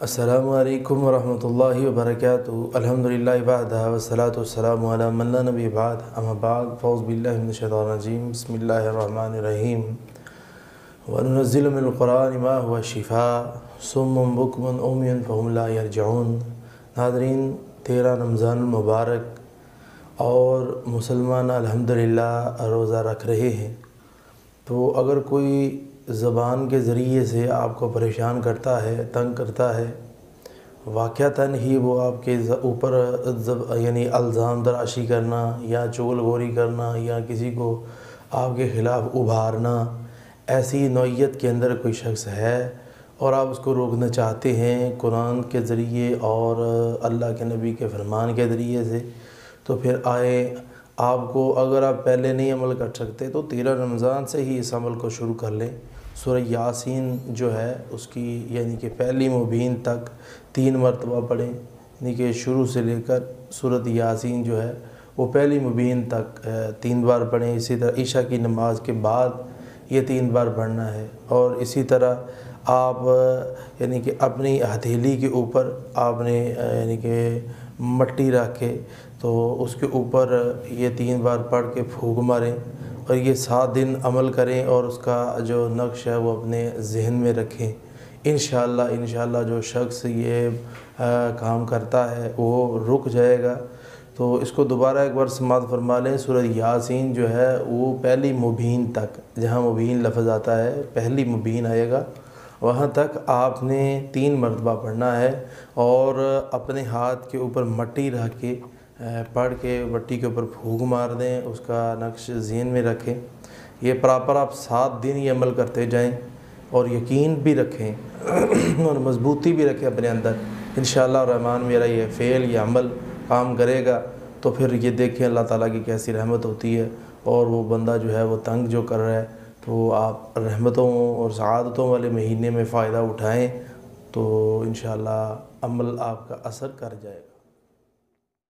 السلام علیکم ورحمۃ اللہ وبرکاتہ۔ الحمدللہ وحدہ والصلاۃ والسلام علی من لا نبی بعد، اما بعد فاعوذ باللہ من الشیطان الرجیم، بسم اللہ الرحمن الرحیم۔ وننزل من القرآن ما هو شفاء صم بکم عمی فهم لا یرجعون۔ ناظرین، 13 رمضان المبارک اور مسلمان الحمدللہ روزہ رکھ رہے ہیں، تو اگر کوئی زبان کے ذریعے سے آپ کو پریشان کرتا ہے، تنگ کرتا ہے، واقعتاً ہی وہ آپ کے اوپر یعنی الزام تراشی کرنا یا چغل گوری کرنا یا کسی کو آپ کے خلاف ابھارنا، ایسی نوعیت کے اندر کوئی شخص ہے اور آپ اس کو روکنا چاہتے ہیں قرآن کے ذریعے اور اللہ کے نبی کے فرمان کے ذریعے سے، تو پھر آئے آپ کو، اگر آپ پہلے نہیں عمل کر سکتے تو 13 رمضان سے ہی اس عمل کو شروع کر لیں۔ سورہ یاسین جو ہے اس کی یعنی کہ پہلی مبین تک 3 مرتبہ پڑھیں، یعنی کہ شروع سے لے کر سورۃ یاسین جو ہے وہ پہلی مبین تک 3 بار پڑھیں۔ اسی طرح عشاء کی نماز کے بعد یہ 3 بار پڑھنا ہے، اور اسی طرح آپ یعنی کہ اپنی ہتھیلی کے اوپر آپ نے یعنی کہ مٹی رکھ کے تو اس کے اوپر یہ 3 بار پڑھ کے پھونک ماریں، اور یہ 7 دن عمل کریں اور اس کا جو نقش ہے وہ اپنے ذہن میں رکھیں۔ انشاءاللہ جو شخص یہ کام کرتا ہے وہ رک جائے گا۔ تو اس کو دوبارہ ایک بار سماعت فرما لیں۔ سورہ یاسین جو ہے وہ پہلی مبین تک، جہاں مبین لفظ آتا ہے پہلی مبین آئے گا، وہاں تک آپ نے 3 مرتبہ پڑھنا ہے، اور اپنے ہاتھ کے اوپر مٹی رکھ کے پڑھ کے مٹی کے اوپر پھونک مار دیں، اس کا نقش ذہن میں رکھیں۔ یہ پراپر آپ 7 دن یہ عمل کرتے جائیں، اور یقین بھی رکھیں اور مضبوطی بھی رکھیں اپنے اندر۔ انشاءاللہ الرحمن میرا یہ فعل، یہ عمل کام کرے گا، تو پھر یہ دیکھیں اللہ تعالیٰ کی کیسی رحمت ہوتی ہے، اور وہ بندہ جو ہے وہ تنگ جو کر رہا ہے، تو آپ رحمتوں اور سعادتوں والے مہینے میں فائدہ اٹھائیں، تو انشاءاللہ عمل آپ کا اثر کر جائے گا۔